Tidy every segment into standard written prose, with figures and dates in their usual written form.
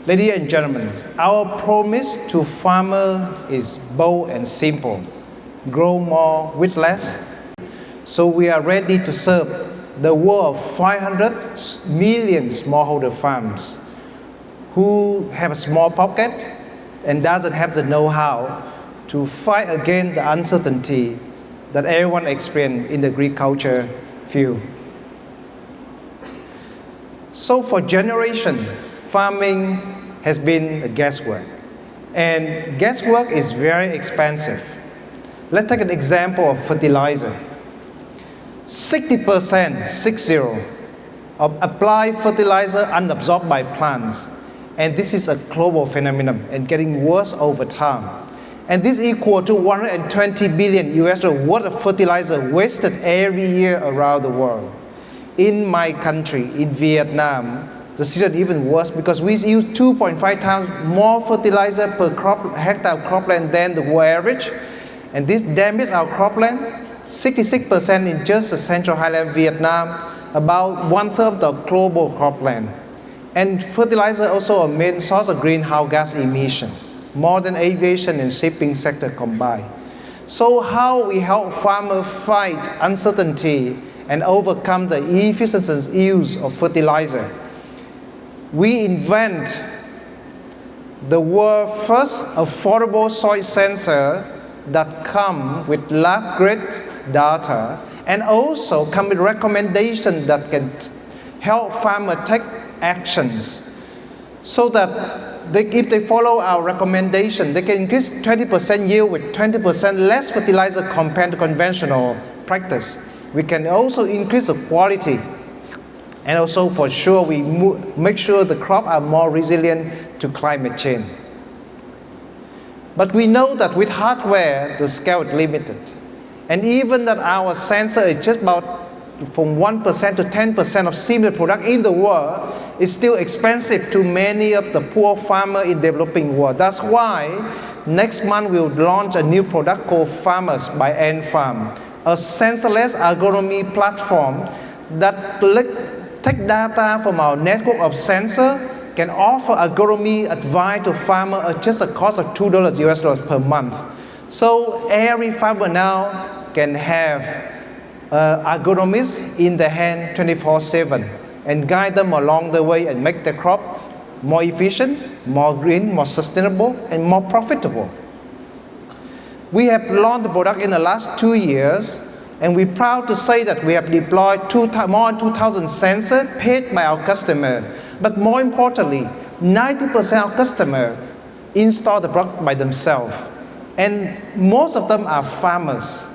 Ladies and gentlemen, our promise to farmer is bold and simple. Grow more with less. So we are ready to serve the world of 500 million smallholder farms who have a small pocket and doesn't have the know-how to fight against the uncertainty that everyone experiences in the agriculture field. So for generations, farming has been a guesswork. And guesswork is very expensive. Let's take an example of fertilizer. 60%, 60, of applied fertilizer unabsorbed by plants. And this is a global phenomenon and getting worse over time. And this equal to 120 billion US dollars worth of fertilizer wasted every year around the world. In my country, in Vietnam, the situation is even worse because we use 2.5 times more fertilizer per hectare of cropland than the world average. And this damages our cropland, 66% in just the central highland Vietnam, about 1/3 of the global cropland. And fertilizer also a main source of greenhouse gas emission, more than aviation and shipping sector combined. So how we help farmers fight uncertainty and overcome the inefficient use of fertilizer? We invent the world's first affordable soil sensor that come with lab-grade data and also come with recommendations that can help farmers take actions so that if they follow our recommendation, they can increase 20% yield with 20% less fertilizer compared to conventional practice. We can also increase the quality, and also for sure we make sure the crops are more resilient to climate change. But we know that with hardware, the scale is limited. And even that our sensor is just about from 1% to 10% of similar product in the world, is still expensive to many of the poor farmers in developing world. That's why next month we'll launch a new product called Farmers by Enfarm, a sensorless agronomy platform that take data from our network of sensors, can offer agronomy advice to farmers at just a cost of $2 US dollars per month. So every farmer now can have agronomists in their hand 24/7 and guide them along the way and make their crop more efficient, more green, more sustainable, and more profitable. We have launched the product in the last 2 years, and we're proud to say that we have deployed more than 2,000 sensors paid by our customers. But more importantly, 90% of customers install the product by themselves. And most of them are farmers.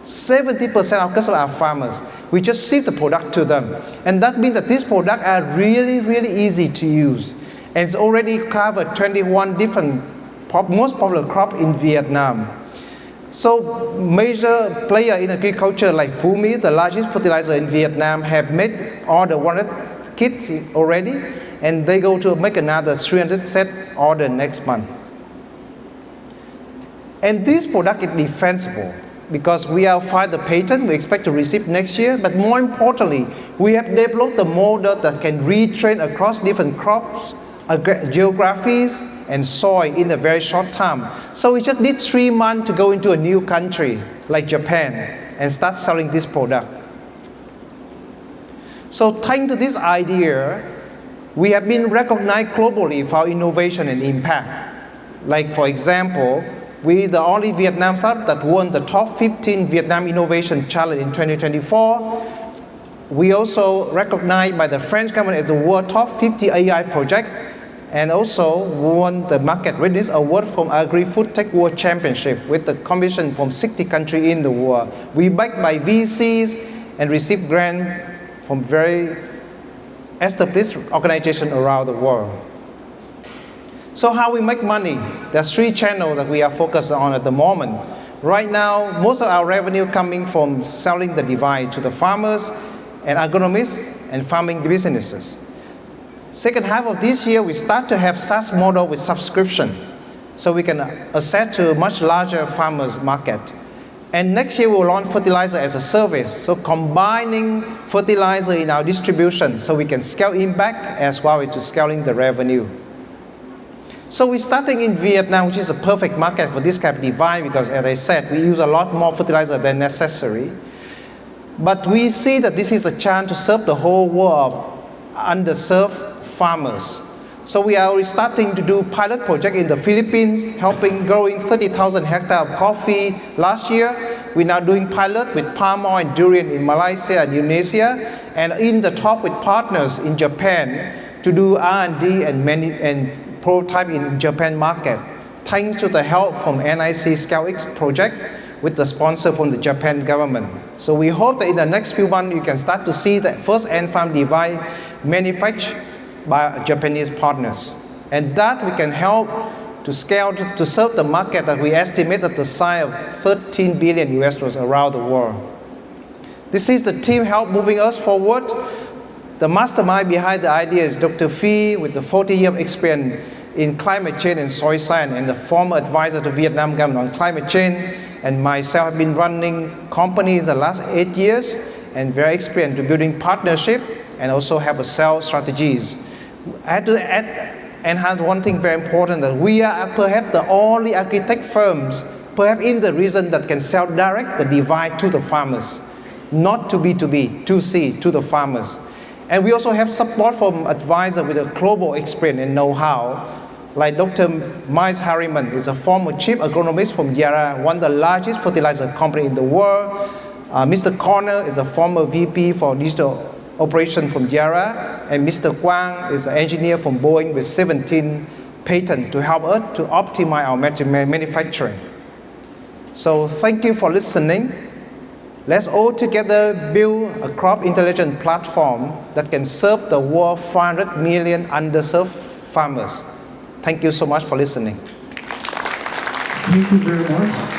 70% of customers are farmers. We just ship the product to them. And that means that these products are really, really easy to use. And it's already covered 21 different most popular crops in Vietnam. So major players in agriculture like Phumi, the largest fertilizer in Vietnam, have made all the 100 kits already, and they go to make another 300 set order next month. And this product is defensible because we have filed the patent, we expect to receive next year, but more importantly, we have developed a model that can retrain across different crops, geographies, and soil in a very short time. So we just need 3 months to go into a new country like Japan and start selling this product. So thanks to this idea, we have been recognized globally for our innovation and impact. Like for example, we the only Vietnam startup that won the top 15 Vietnam Innovation Challenge in 2024. We also recognized by the French government as the world top 50 AI project, and also won the Market Readiness Award from Agri-Food Tech World Championship with the competition from 60 countries in the world. We backed by VCs and received grants from very established organizations around the world. So how we make money? There's 3 channels that we are focused on at the moment. Right now, most of our revenue coming from selling the device to the farmers and agronomists and farming businesses. Second half of this year, we start to have SaaS model with subscription, so we can access to a much larger farmers market. And next year, we'll launch fertilizer as a service, so combining fertilizer in our distribution so we can scale impact as well as to scaling the revenue. So we're starting in Vietnam, which is a perfect market for this kind of device because, as I said, we use a lot more fertilizer than necessary. But we see that this is a chance to serve the whole world of underserved farmers. So we are already starting to do pilot project in the Philippines, helping growing 30,000 hectares of coffee last year. We're now doing pilot with palm oil and durian in Malaysia and Indonesia, and in the talk with partners in Japan to do R&D and prototype in Japan market, thanks to the help from NIC Scale X project with the sponsor from the Japan government. So we hope that in the next few months you can start to see the first Enfarm device manufactured by Japanese partners, and that we can help to scale to serve the market that we estimate at the size of 13 billion US dollars around the world. This is the team help moving us forward. The mastermind behind the idea is Dr. Phi with the 40 years of experience in climate change and soil science and the former advisor to Vietnam government on climate change, and myself have been running companies the last 8 years and very experienced in building partnership and also have a sales strategies. I had to enhance one thing very important, that we are perhaps the only architect firms, perhaps in the region, that can sell direct the device to the farmers, not to B2B, to C, to the farmers. And we also have support from advisors with a global experience and know-how, like Dr. Miles Harriman is a former chief agronomist from Yara, one of the largest fertilizer company in the world. Mr. Corner is a former VP for digital operation from Yara, and Mr. Quang is an engineer from Boeing with 17 patents to help us to optimize our manufacturing. So thank you for listening. Let's all together build a crop intelligence platform that can serve the world 500 million underserved farmers. Thank you so much for listening. Thank you very much.